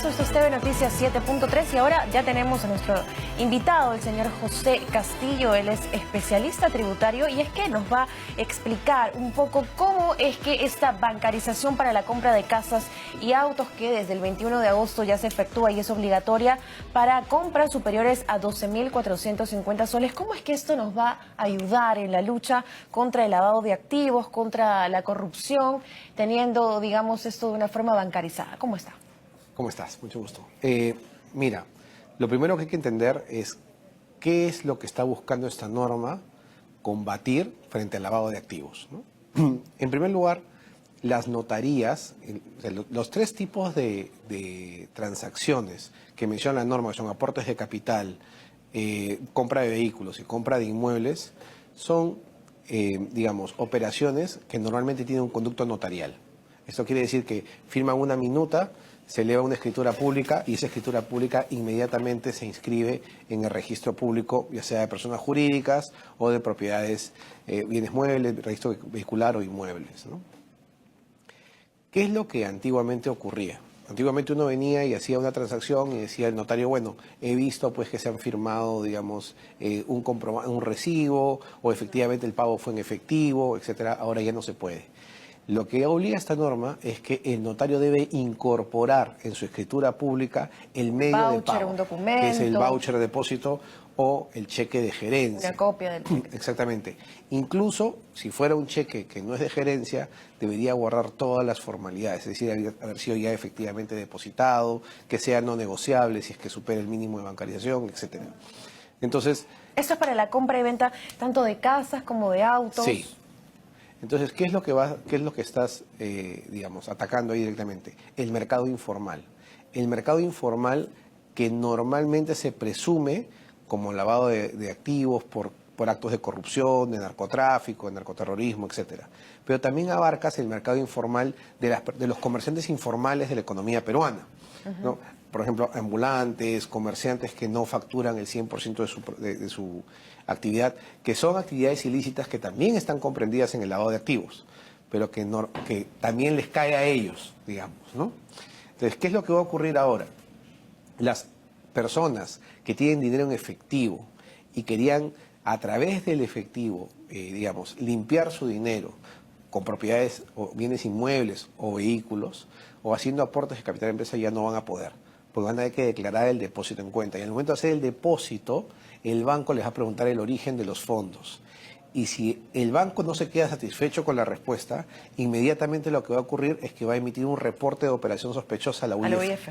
regreso, esto es TV Noticias 7.3 y ahora ya tenemos a nuestro invitado, el señor José Castillo. Él es especialista tributario y es que nos va a explicar un poco cómo es que esta bancarización para la compra de casas y autos, que desde el 21 de agosto ya se efectúa y es obligatoria para compras superiores a 12.450 soles, ¿cómo es que esto nos va a ayudar en la lucha contra el lavado de activos, contra la corrupción, teniendo, digamos, esto de una forma bancarizada? ¿Cómo está? ¿Cómo estás? Mucho gusto. Mira, lo primero que hay que entender es qué es lo que está buscando esta norma combatir frente al lavado de activos, ¿no? En primer lugar, las notarías, los tres tipos de transacciones que menciona la norma, que son aportes de capital, compra de vehículos y compra de inmuebles, son, digamos, operaciones que normalmente tienen un conducto notarial. Esto quiere decir que firman una minuta, se eleva una escritura pública y esa escritura pública inmediatamente se inscribe en el registro público, ya sea de personas jurídicas o de propiedades, bienes muebles, registro vehicular o inmuebles, ¿no? ¿Qué es lo que antiguamente ocurría? Antiguamente uno venía y hacía una transacción y decía el notario, bueno, he visto pues que se han firmado, digamos, un recibo o efectivamente el pago fue en efectivo, etcétera. Ahora ya no se puede. Lo que obliga esta norma es que el notario debe incorporar en su escritura pública el medio de pago, un documento, que es el voucher de depósito o el cheque de gerencia. Una copia del cheque. Exactamente. Incluso si fuera un cheque que no es de gerencia, debería guardar todas las formalidades, es decir, haber sido ya efectivamente depositado, que sea no negociable si es que supera el mínimo de bancarización, etcétera. Entonces, esto es para la compra y venta tanto de casas como de autos. Sí. Entonces, ¿qué es lo que estás, digamos, atacando ahí directamente? El mercado informal. El mercado informal que normalmente se presume como lavado de activos por actos de corrupción, de narcotráfico, de narcoterrorismo, etcétera. Pero también abarcas el mercado informal de los comerciantes informales de la economía peruana, ¿no? Por ejemplo, ambulantes, comerciantes que no facturan el 100% de su actividad, que son actividades ilícitas que también están comprendidas en el lavado de activos, pero que también les cae a ellos, digamos, ¿no? Entonces, ¿qué es lo que va a ocurrir ahora? Las personas que tienen dinero en efectivo y querían, a través del efectivo, digamos, limpiar su dinero con propiedades o bienes inmuebles o vehículos, o haciendo aportes de capital de empresa, ya no van a poder, porque van a tener que declarar el depósito en cuenta. Y al momento de hacer el depósito, el banco les va a preguntar el origen de los fondos. Y si el banco no se queda satisfecho con la respuesta, inmediatamente lo que va a ocurrir es que va a emitir un reporte de operación sospechosa a la UIF.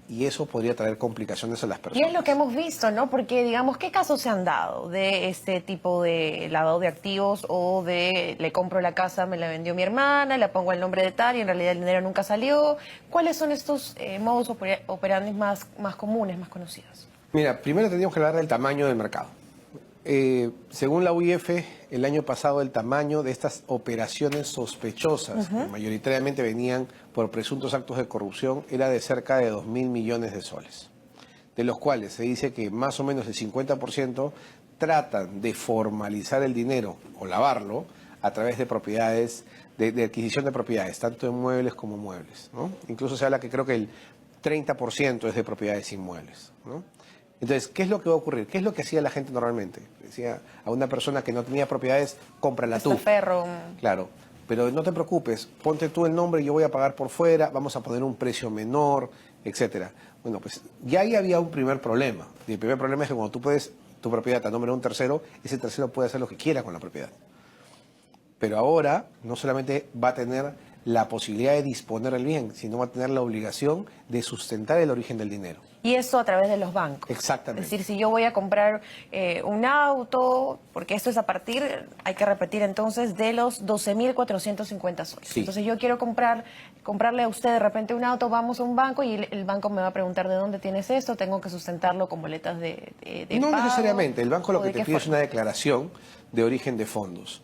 Y eso podría traer complicaciones a las personas. Y es lo que hemos visto, ¿no? Porque, digamos, ¿qué casos se han dado de este tipo de lavado de activos o de le compro la casa, me la vendió mi hermana, la pongo el nombre de tal y en realidad el dinero nunca salió? ¿Cuáles son estos modus operandi más comunes, más conocidos? Mira, primero tendríamos que hablar del tamaño del mercado. Según la UIF, el año pasado el tamaño de estas operaciones sospechosas, que mayoritariamente venían por presuntos actos de corrupción, era de cerca de 2.000 millones de soles, de los cuales se dice que más o menos el 50% tratan de formalizar el dinero o lavarlo a través de propiedades, de adquisición de propiedades, tanto de muebles como muebles, ¿no? Incluso se habla que creo que el 30% es de propiedades inmuebles, ¿no? Entonces, ¿qué es lo que va a ocurrir? ¿Qué es lo que hacía la gente normalmente? Decía a una persona que no tenía propiedades, cómprala tú. Ferro. Claro, pero no te preocupes, ponte tú el nombre, yo voy a pagar por fuera, vamos a poner un precio menor, etcétera. Bueno, pues ya ahí había un primer problema. Y el primer problema es que cuando tú puedes tu propiedad a nombre de un tercero, ese tercero puede hacer lo que quiera con la propiedad. Pero ahora no solamente va a tener la posibilidad de disponer del bien, sino va a tener la obligación de sustentar el origen del dinero. Y eso a través de los bancos. Exactamente. Es decir, si yo voy a comprar un auto, porque esto es a partir, hay que repetir entonces, de los 12.450 soles. Sí. Entonces yo quiero comprarle a usted de repente un auto, vamos a un banco y el banco me va a preguntar de dónde tienes esto, tengo que sustentarlo con boletas de No pago. necesariamente, el banco lo que te pide es forma? una declaración de origen de fondos.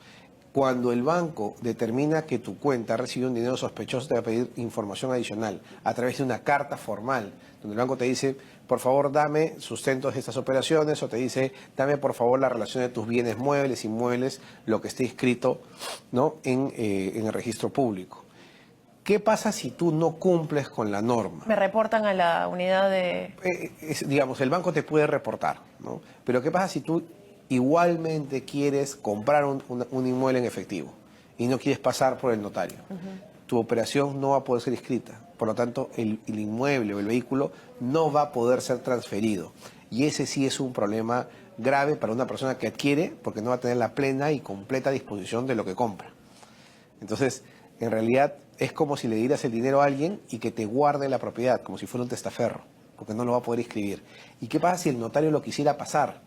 Cuando el banco determina que tu cuenta ha recibido un dinero sospechoso, te va a pedir información adicional a través de una carta formal, donde el banco te dice, por favor, dame sustentos de estas operaciones, o te dice, dame por favor la relación de tus bienes muebles, inmuebles, lo que esté inscrito, ¿no?, en el registro público. ¿Qué pasa si tú no cumples con la norma? Me reportan a la unidad de... Digamos, el banco te puede reportar, ¿no? Pero ¿qué pasa si tú igualmente quieres comprar un inmueble en efectivo y no quieres pasar por el notario? Tu operación no va a poder ser inscrita. Por lo tanto, el inmueble o el vehículo no va a poder ser transferido. Y ese sí es un problema grave para una persona que adquiere, porque no va a tener la plena y completa disposición de lo que compra. Entonces, en realidad es como si le dieras el dinero a alguien y que te guarde la propiedad, como si fuera un testaferro, porque no lo va a poder inscribir. ¿Y qué pasa si el notario lo quisiera pasar?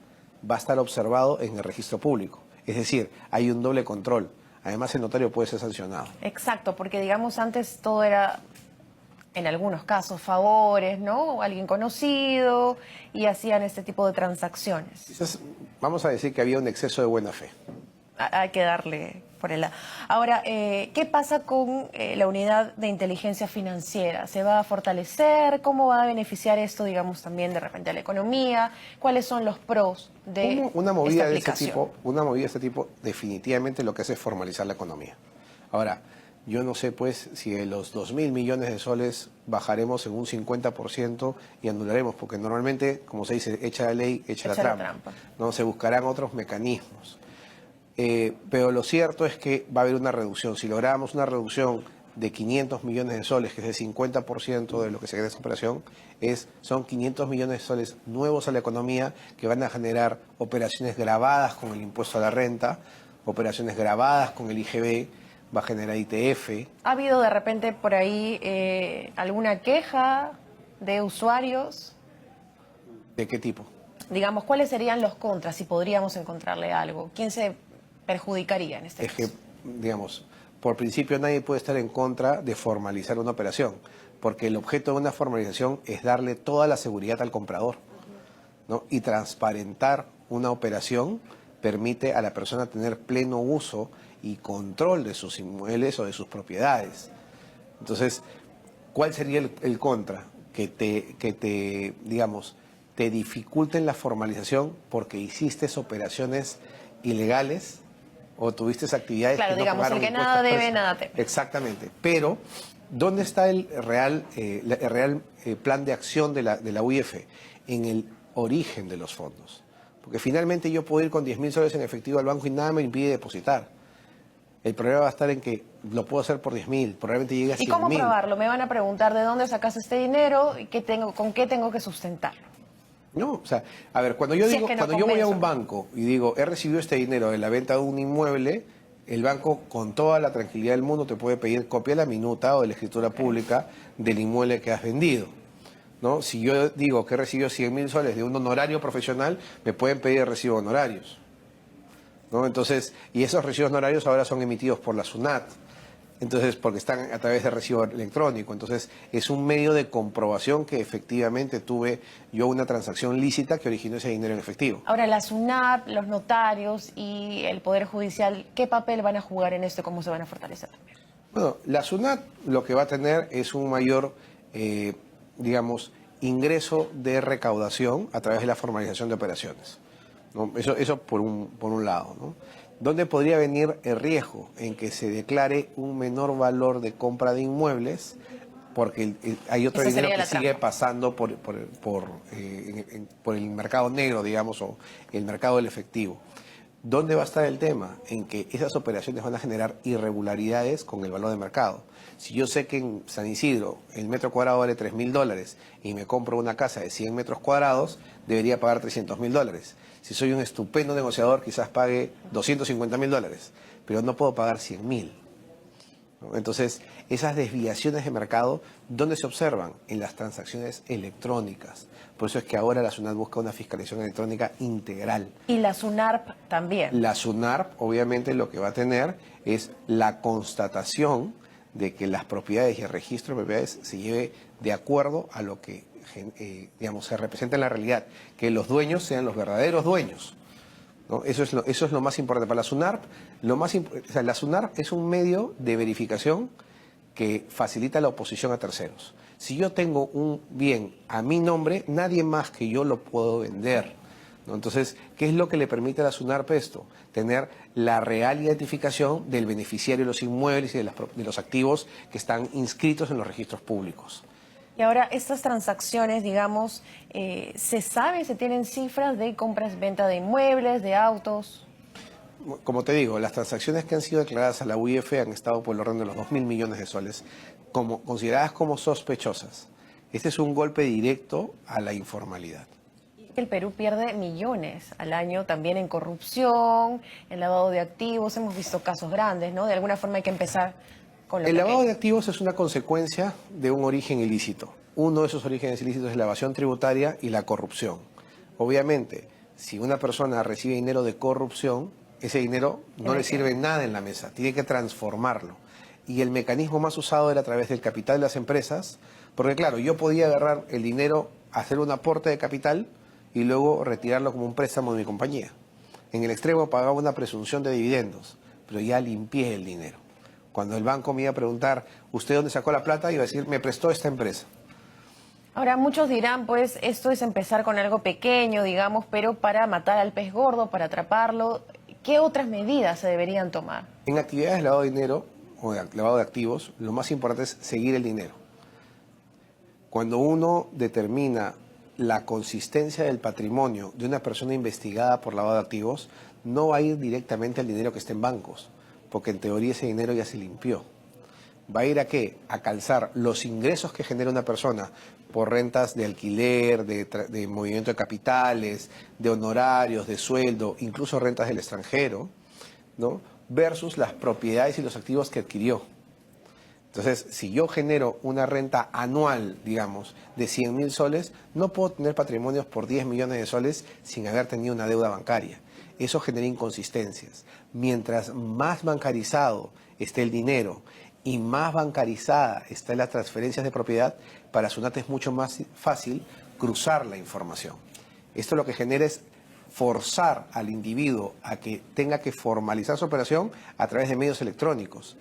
Va a estar observado en el registro público. Es decir, hay un doble control. Además, el notario puede ser sancionado. Exacto, porque digamos antes todo era, en algunos casos, favores, ¿no? Alguien conocido y hacían este tipo de transacciones. Quizás, vamos a decir que había un exceso de buena fe. Hay que darle por el lado. Ahora, ¿qué pasa con la unidad de inteligencia financiera? ¿Se va a fortalecer? ¿Cómo va a beneficiar esto, digamos, también de repente a la economía? ¿Cuáles son los pros de Una movida esta de este aplicación? tipo, una movida de este tipo definitivamente lo que hace es formalizar la economía. Ahora, yo no sé pues si de los 2.000 millones de soles bajaremos en un 50% y anularemos, porque normalmente, como se dice, echa la ley, echa la trampa. No, se buscarán otros mecanismos. Pero lo cierto es que va a haber una reducción. Si logramos una reducción de 500 millones de soles, que es el 50% de lo que se queda de esa operación, son 500 millones de soles nuevos a la economía que van a generar operaciones gravadas con el impuesto a la renta, operaciones gravadas con el IGB, va a generar ITF. ¿Ha habido de repente por ahí alguna queja de usuarios? ¿De qué tipo? Digamos, ¿cuáles serían los contras si podríamos encontrarle algo? ¿Quién se perjudicaría en este caso? Es que, digamos, por principio nadie puede estar en contra de formalizar una operación, porque el objeto de una formalización es darle toda la seguridad al comprador, ¿no? Y transparentar una operación permite a la persona tener pleno uso y control de sus inmuebles o de sus propiedades. Entonces, ¿cuál sería el contra? Que te, digamos, te dificulten la formalización porque hiciste operaciones ilegales o tuviste actividades claro, que no digamos, pagaron el que impuestos nada debe, por eso. nada teme. Exactamente. Pero, ¿dónde está el real plan de acción de la UIF? En el origen de los fondos. Porque finalmente yo puedo ir con 10.000 soles en efectivo al banco y nada me impide depositar. El problema va a estar en que lo puedo hacer por 10.000, probablemente llegue a 100.000. ¿Y cómo probarlo? Me van a preguntar de dónde sacas este dinero y con qué tengo que sustentarlo. No, o sea, a ver, cuando yo Si digo, es que no cuando yo voy a un convenzo. banco y digo, he recibido este dinero de la venta de un inmueble, el banco con toda la tranquilidad del mundo te puede pedir copia de la minuta o de la escritura pública del inmueble que has vendido, ¿no? Si yo digo que he recibido 100.000 soles de un honorario profesional, me pueden pedir el recibo de honorarios, ¿no? Entonces, y esos recibos honorarios ahora son emitidos por la SUNAT. Entonces, porque están a través de recibo electrónico. Entonces, es un medio de comprobación que efectivamente tuve yo una transacción lícita que originó ese dinero en efectivo. Ahora, la SUNAT, los notarios y el Poder Judicial, ¿qué papel van a jugar en esto? ¿Cómo se van a fortalecer también? Bueno, la SUNAT lo que va a tener es un mayor, digamos, ingreso de recaudación a través de la formalización de operaciones, ¿no? Eso por un lado, ¿no? ¿Dónde podría venir el riesgo? En que se declare un menor valor de compra de inmuebles, porque hay otro Esa dinero sería que la sigue trampa. pasando por el mercado negro, digamos, o el mercado del efectivo. ¿Dónde va a estar el tema? En que esas operaciones van a generar irregularidades con el valor de mercado. Si yo sé que en San Isidro el metro cuadrado vale $3.000 y me compro una casa de 100 metros cuadrados, debería pagar $300.000. Si soy un estupendo negociador, quizás pague $250.000, pero no puedo pagar 100.000. ¿No? Entonces, esas desviaciones de mercado, ¿dónde se observan? En las transacciones electrónicas. Por eso es que ahora la SUNAT busca una fiscalización electrónica integral. Y la SUNARP también. La SUNARP, obviamente, lo que va a tener es la constatación de que las propiedades y el registro de propiedades se lleve de acuerdo a lo que, digamos, se representa en la realidad, que los dueños sean los verdaderos dueños, ¿no? Eso es lo más importante. Para la SUNARP, la SUNARP es un medio de verificación que facilita la oposición a terceros. Si yo tengo un bien a mi nombre, nadie más que yo lo puedo vender, ¿no? Entonces, ¿qué es lo que le permite a la SUNARP esto? Tener la real identificación del beneficiario de los inmuebles y de los activos que están inscritos en los registros públicos. Y ahora, estas transacciones, digamos, ¿se sabe, se tienen cifras de compras-venta de inmuebles, de autos? Como te digo, las transacciones que han sido declaradas a la UIF han estado por el orden de los 2.000 millones de soles, consideradas como sospechosas. Este es un golpe directo a la informalidad. El Perú pierde millones al año también en corrupción, en lavado de activos. Hemos visto casos grandes, ¿no? De alguna forma hay que empezar con lo El pequeño. lavado de activos es una consecuencia de un origen ilícito. Uno de esos orígenes ilícitos es la evasión tributaria y la corrupción. Obviamente, si una persona recibe dinero de corrupción, ese dinero no le sirve nada en la mesa, tiene que transformarlo. Y el mecanismo más usado era a través del capital de las empresas, porque claro, yo podía agarrar el dinero, hacer un aporte de capital y luego retirarlo como un préstamo de mi compañía. En el extremo pagaba una presunción de dividendos, pero ya limpié el dinero. Cuando el banco me iba a preguntar, ¿usted dónde sacó la plata? Iba a decir, me prestó esta empresa. Ahora, muchos dirán, pues, esto es empezar con algo pequeño, digamos, pero para matar al pez gordo, para atraparlo, ¿qué otras medidas se deberían tomar? En actividades de lavado de dinero o de lavado de activos, lo más importante es seguir el dinero. Cuando uno determina la consistencia del patrimonio de una persona investigada por lavado de activos, no va a ir directamente al dinero que está en bancos, porque en teoría ese dinero ya se limpió. ¿Va a ir a qué? A calzar los ingresos que genera una persona por rentas de alquiler, de movimiento de capitales, de honorarios, de sueldo, incluso rentas del extranjero, ¿no? Versus las propiedades y los activos que adquirió. Entonces, si yo genero una renta anual, digamos, de 100.000 soles, no puedo tener patrimonios por 10 millones de soles sin haber tenido una deuda bancaria. Eso genera inconsistencias. Mientras más bancarizado esté el dinero y más bancarizada está las transferencias de propiedad, para SUNAT es mucho más fácil cruzar la información. Esto lo que genera es forzar al individuo a que tenga que formalizar su operación a través de medios electrónicos,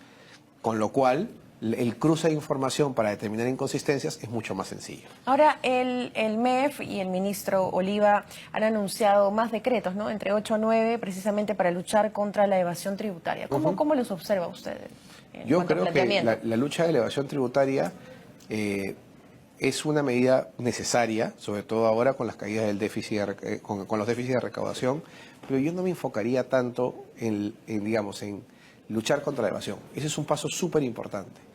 con lo cual el cruce de información para determinar inconsistencias es mucho más sencillo. Ahora, el MEF y el ministro Oliva han anunciado más decretos, ¿no? Entre 8 a 9, precisamente para luchar contra la evasión tributaria. ¿Cómo los observa usted? Yo creo que la lucha de la evasión tributaria es una medida necesaria, sobre todo ahora con las caídas del déficit, con los déficits de recaudación, pero yo no me enfocaría tanto digamos, en luchar contra la evasión. Ese es un paso súper importante.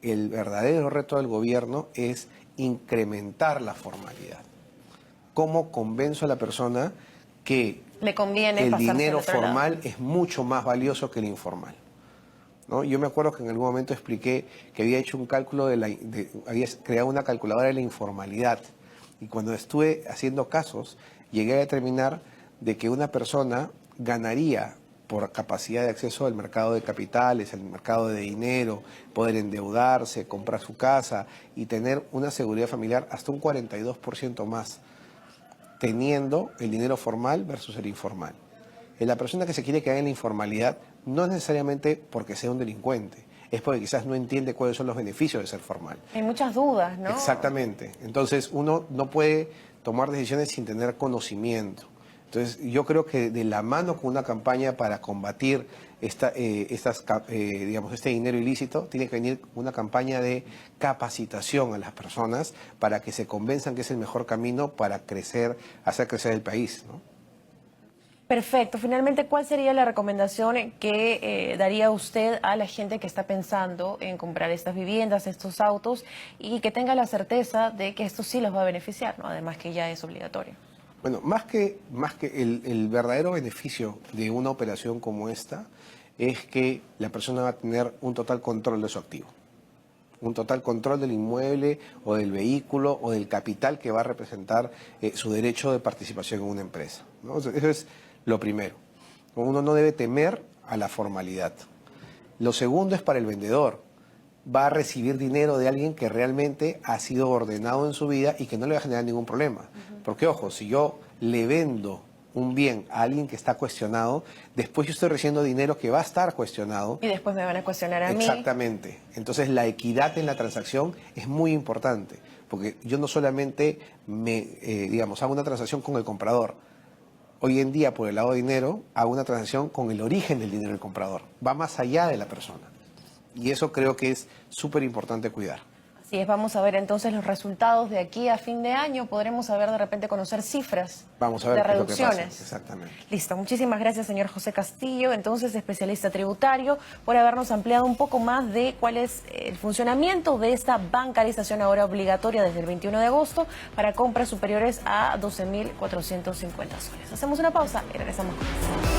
El verdadero reto del gobierno es incrementar la formalidad. ¿Cómo convenzo a la persona que le conviene el pasarse dinero al otro formal lado? es mucho más valioso que el informal? ¿No? Yo me acuerdo que en algún momento expliqué que había hecho un cálculo había creado una calculadora de la informalidad, y cuando estuve haciendo casos llegué a determinar de que una persona ganaría por capacidad de acceso al mercado de capitales, al mercado de dinero, poder endeudarse, comprar su casa y tener una seguridad familiar hasta un 42% más, teniendo el dinero formal versus el informal. La persona que se quiere quedar en la informalidad no es necesariamente porque sea un delincuente, es porque quizás no entiende cuáles son los beneficios de ser formal. Hay muchas dudas, ¿no? Exactamente. Entonces uno no puede tomar decisiones sin tener conocimiento. Entonces yo creo que de la mano con una campaña para combatir digamos, este dinero ilícito, tiene que venir una campaña de capacitación a las personas para que se convenzan que es el mejor camino para hacer crecer el país, ¿no? Perfecto. Finalmente, ¿cuál sería la recomendación que daría usted a la gente que está pensando en comprar estas viviendas, estos autos, y que tenga la certeza de que esto sí los va a beneficiar, ¿no? Además que ya es obligatorio? Bueno, más que el verdadero beneficio de una operación como esta es que la persona va a tener un total control de su activo, un total control del inmueble o del vehículo o del capital que va a representar su derecho de participación en una empresa, ¿no? O sea, eso es lo primero. Uno no debe temer a la formalidad. Lo segundo es para el vendedor. Va a recibir dinero de alguien que realmente ha sido ordenado en su vida y que no le va a generar ningún problema. Porque, ojo, si yo le vendo un bien a alguien que está cuestionado, después yo estoy recibiendo dinero que va a estar cuestionado. Y después me van a cuestionar a mí. Exactamente. Entonces la equidad en la transacción es muy importante, porque yo no solamente digamos, hago una transacción con el comprador, hoy en día por el lado de dinero haga una transacción con el origen del dinero del comprador. Va más allá de la persona. Y eso creo que es súper importante cuidar. Así es, vamos a ver entonces los resultados de aquí a fin de año. Podremos saber de repente conocer cifras Vamos a ver de qué es lo que reducciones. pasa. Exactamente. Listo, muchísimas gracias, señor José Castillo, entonces especialista tributario, por habernos ampliado un poco más de cuál es el funcionamiento de esta bancarización ahora obligatoria desde el 21 de agosto para compras superiores a 12.450 soles. Hacemos una pausa y regresamos con eso.